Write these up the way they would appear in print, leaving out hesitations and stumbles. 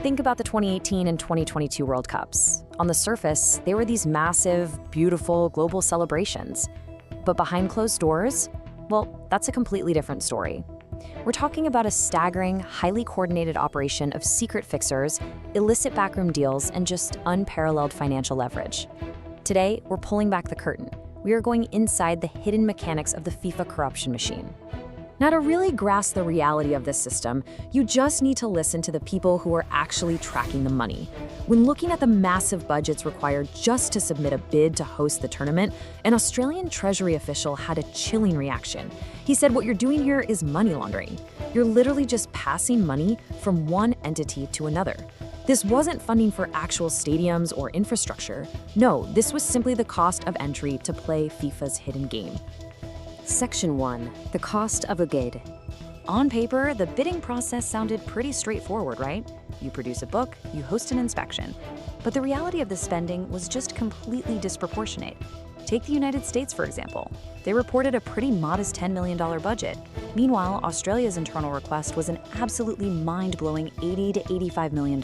Think about the 2018 and 2022 World Cups. On the surface, they were these massive, beautiful global celebrations. But behind closed doors, well, that's a completely different story. We're talking about a staggering, highly coordinated operation of secret fixers, illicit backroom deals, and just unparalleled financial leverage. Today, we're pulling back the curtain. We are going inside the hidden mechanics of the FIFA corruption machine. Now, to really grasp the reality of this system, you just need to listen to the people who are actually tracking the money. When looking at the massive budgets required just to submit a bid to host the tournament, an Australian Treasury official had a chilling reaction. He said, "What you're doing here is money laundering. You're literally just passing money from one entity to another." This wasn't funding for actual stadiums or infrastructure. No, this was simply the cost of entry to play FIFA's hidden game. Section 1. The cost of a bid. On paper, the bidding process sounded pretty straightforward, right? You produce a book, you host an inspection. But the reality of the spending was just completely disproportionate. Take the United States, for example. They reported a pretty modest $10 million budget. Meanwhile, Australia's internal request was an absolutely mind-blowing $80 to $85 million.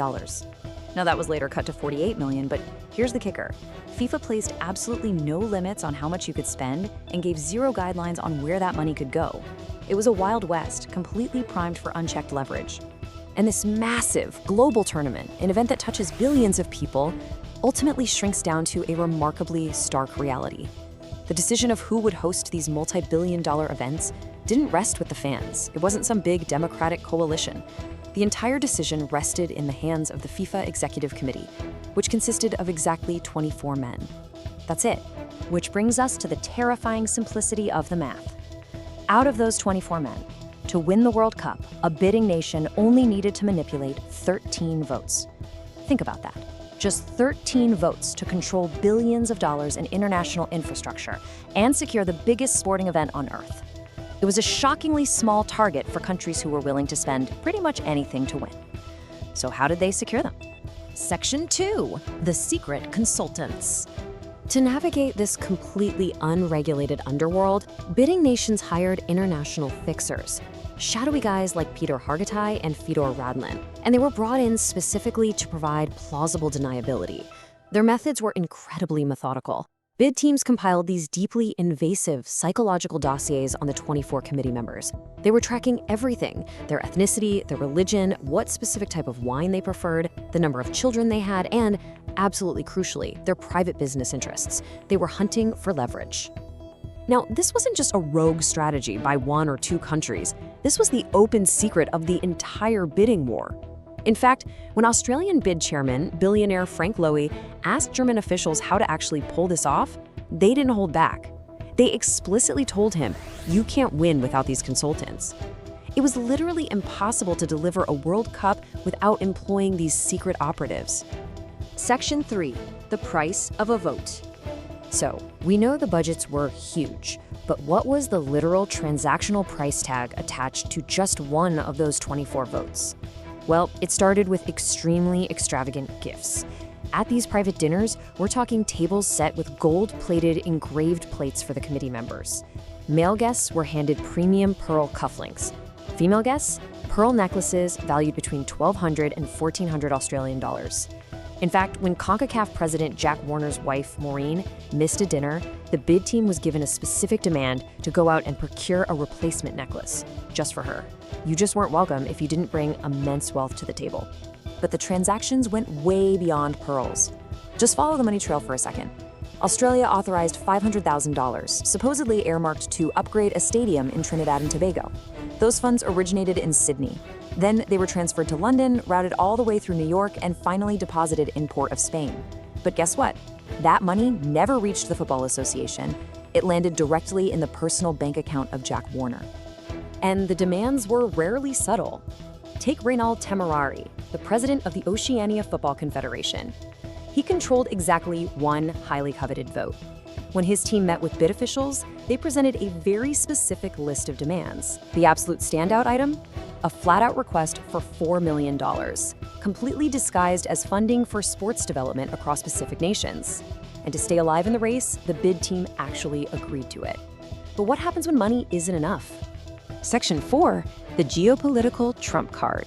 Now, that was later cut to $48 million, but here's the kicker. FIFA placed absolutely no limits on how much you could spend and gave zero guidelines on where that money could go. It was a Wild West, completely primed for unchecked leverage. And this massive, global tournament, an event that touches billions of people, ultimately shrinks down to a remarkably stark reality. The decision of who would host these multi-billion-dollar events didn't rest with the fans. It wasn't some big democratic coalition. The entire decision rested in the hands of the FIFA Executive Committee, which consisted of exactly 24 men. That's it. Which brings us to the terrifying simplicity of the math. Out of those 24 men, to win the World Cup, a bidding nation only needed to manipulate 13 votes. Think about that. Just 13 votes to control billions of dollars in international infrastructure and secure the biggest sporting event on Earth. It was a shockingly small target for countries who were willing to spend pretty much anything to win. So how did they secure them? Section 2. The secret consultants. To navigate this completely unregulated underworld, bidding nations hired international fixers, shadowy guys like Peter Hargitay and Fedor Radlin, and they were brought in specifically to provide plausible deniability. Their methods were incredibly methodical. Bid teams compiled these deeply invasive psychological dossiers on the 24 committee members. They were tracking everything: their ethnicity, their religion, what specific type of wine they preferred, the number of children they had, and, absolutely crucially, their private business interests. They were hunting for leverage. Now, this wasn't just a rogue strategy by one or two countries. This was the open secret of the entire bidding war. In fact, when Australian bid chairman, billionaire Frank Lowy, asked German officials how to actually pull this off, they didn't hold back. They explicitly told him, "You can't win without these consultants." It was literally impossible to deliver a World Cup without employing these secret operatives. Section 3. The price of a vote. So, we know the budgets were huge, but what was the literal transactional price tag attached to just one of those 24 votes? Well, it started with extremely extravagant gifts. At these private dinners, we're talking tables set with gold-plated engraved plates for the committee members. Male guests were handed premium pearl cufflinks. Female guests, pearl necklaces valued between $1,200 and $1,400 Australian dollars. In fact, when CONCACAF president Jack Warner's wife, Maureen, missed a dinner, the bid team was given a specific demand to go out and procure a replacement necklace, just for her. You just weren't welcome if you didn't bring immense wealth to the table. But the transactions went way beyond pearls. Just follow the money trail for a second. Australia authorized $500,000, supposedly earmarked to upgrade a stadium in Trinidad and Tobago. Those funds originated in Sydney. Then they were transferred to London, routed all the way through New York, and finally deposited in Port of Spain. But guess what? That money never reached the Football Association. It landed directly in the personal bank account of Jack Warner. And the demands were rarely subtle. Take Reynald Temerari, the president of the Oceania Football Confederation. He controlled exactly one highly coveted vote. When his team met with bid officials, they presented a very specific list of demands. The absolute standout item? A flat-out request for $4 million, completely disguised as funding for sports development across Pacific nations. And to stay alive in the race, the bid team actually agreed to it. But what happens when money isn't enough? Section 4, the geopolitical trump card.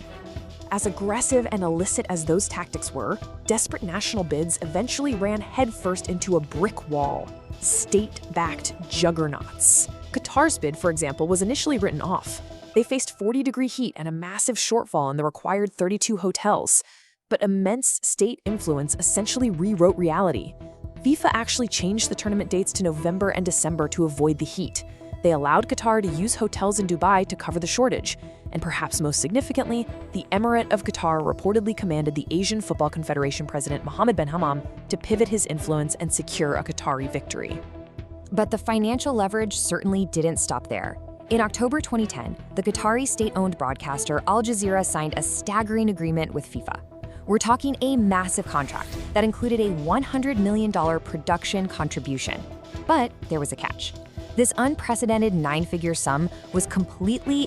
As aggressive and illicit as those tactics were, desperate national bids eventually ran headfirst into a brick wall. State-backed juggernauts. Qatar's bid, for example, was initially written off. They faced 40-degree heat and a massive shortfall in the required 32 hotels. But immense state influence essentially rewrote reality. FIFA actually changed the tournament dates to November and December to avoid the heat. They allowed Qatar to use hotels in Dubai to cover the shortage. And perhaps most significantly, the Emirate of Qatar reportedly commanded the Asian Football Confederation president Mohammed bin Hammam to pivot his influence and secure a Qatari victory. But the financial leverage certainly didn't stop there. In October 2010, the Qatari state-owned broadcaster Al Jazeera signed a staggering agreement with FIFA. We're talking a massive contract that included a $100 million production contribution. But there was a catch. This unprecedented 9-figure sum was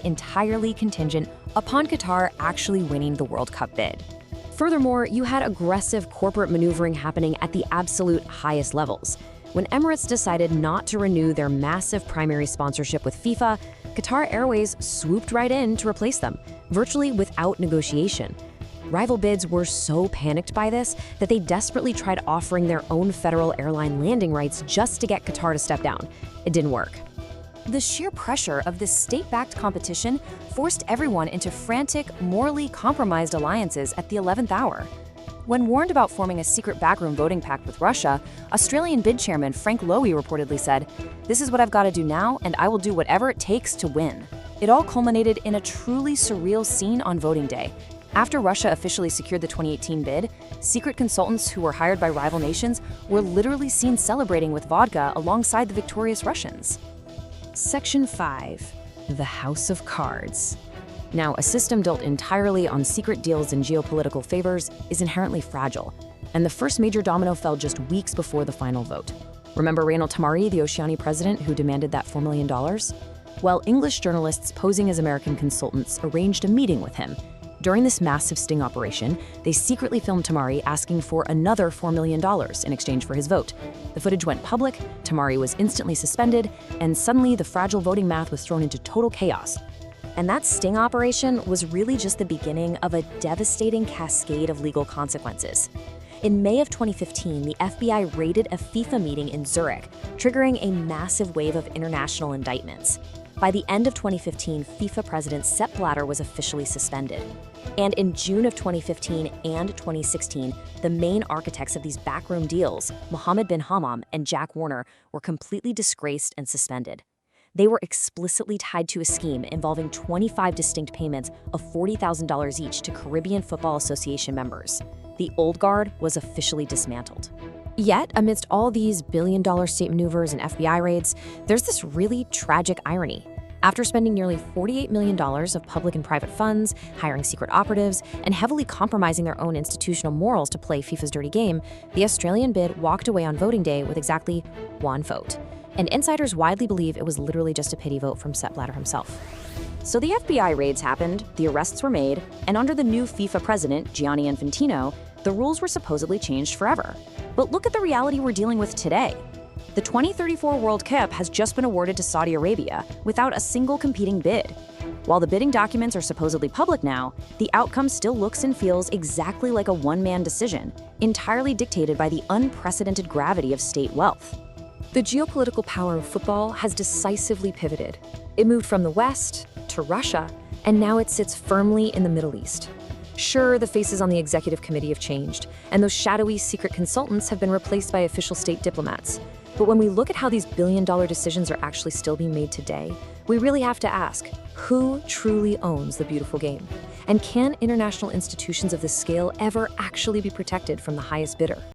entirely contingent upon Qatar actually winning the World Cup bid. Furthermore, you had aggressive corporate maneuvering happening at the absolute highest levels. When Emirates decided not to renew their massive primary sponsorship with FIFA, Qatar Airways swooped right in to replace them, virtually without negotiation. Rival bids were so panicked by this that they desperately tried offering their own federal airline landing rights just to get Qatar to step down. It didn't work. The sheer pressure of this state-backed competition forced everyone into frantic, morally compromised alliances at the 11th hour. When warned about forming a secret backroom voting pact with Russia, Australian bid chairman Frank Lowy reportedly said, "This is what I've got to do now, and I will do whatever it takes to win." It all culminated in a truly surreal scene on voting day. After Russia officially secured the 2018 bid, secret consultants who were hired by rival nations were literally seen celebrating with vodka alongside the victorious Russians. Section 5. The House of Cards. Now, a system built entirely on secret deals and geopolitical favors is inherently fragile, and the first major domino fell just weeks before the final vote. Remember Reynal Tamari, the Oceania president who demanded that $4 million? Well, English journalists posing as American consultants arranged a meeting with him. During this massive sting operation, they secretly filmed Tamari asking for another $4 million in exchange for his vote. The footage went public, Tamari was instantly suspended, and suddenly the fragile voting math was thrown into total chaos. And that sting operation was really just the beginning of a devastating cascade of legal consequences. In May of 2015, the FBI raided a FIFA meeting in Zurich, triggering a massive wave of international indictments. By the end of 2015, FIFA president Sepp Blatter was officially suspended. And in June of 2015 and 2016, the main architects of these backroom deals, Mohammed bin Hammam and Jack Warner, were completely disgraced and suspended. They were explicitly tied to a scheme involving 25 distinct payments of $40,000 each to Caribbean Football Association members. The old guard was officially dismantled. Yet, amidst all these billion-dollar state maneuvers and FBI raids, there's this really tragic irony. After spending nearly $48 million of public and private funds, hiring secret operatives, and heavily compromising their own institutional morals to play FIFA's dirty game, the Australian bid walked away on voting day with exactly one vote. And insiders widely believe it was literally just a pity vote from Sepp Blatter himself. So the FBI raids happened, the arrests were made, and under the new FIFA president, Gianni Infantino, the rules were supposedly changed forever. But look at the reality we're dealing with today. The 2034 World Cup has just been awarded to Saudi Arabia without a single competing bid. While the bidding documents are supposedly public now, the outcome still looks and feels exactly like a one-man decision, entirely dictated by the unprecedented gravity of state wealth. The geopolitical power of football has decisively pivoted. It moved from the West to Russia, and now it sits firmly in the Middle East. Sure, the faces on the executive committee have changed, and those shadowy secret consultants have been replaced by official state diplomats. But when we look at how these billion-dollar decisions are actually still being made today, we really have to ask, who truly owns the beautiful game? And can international institutions of this scale ever actually be protected from the highest bidder?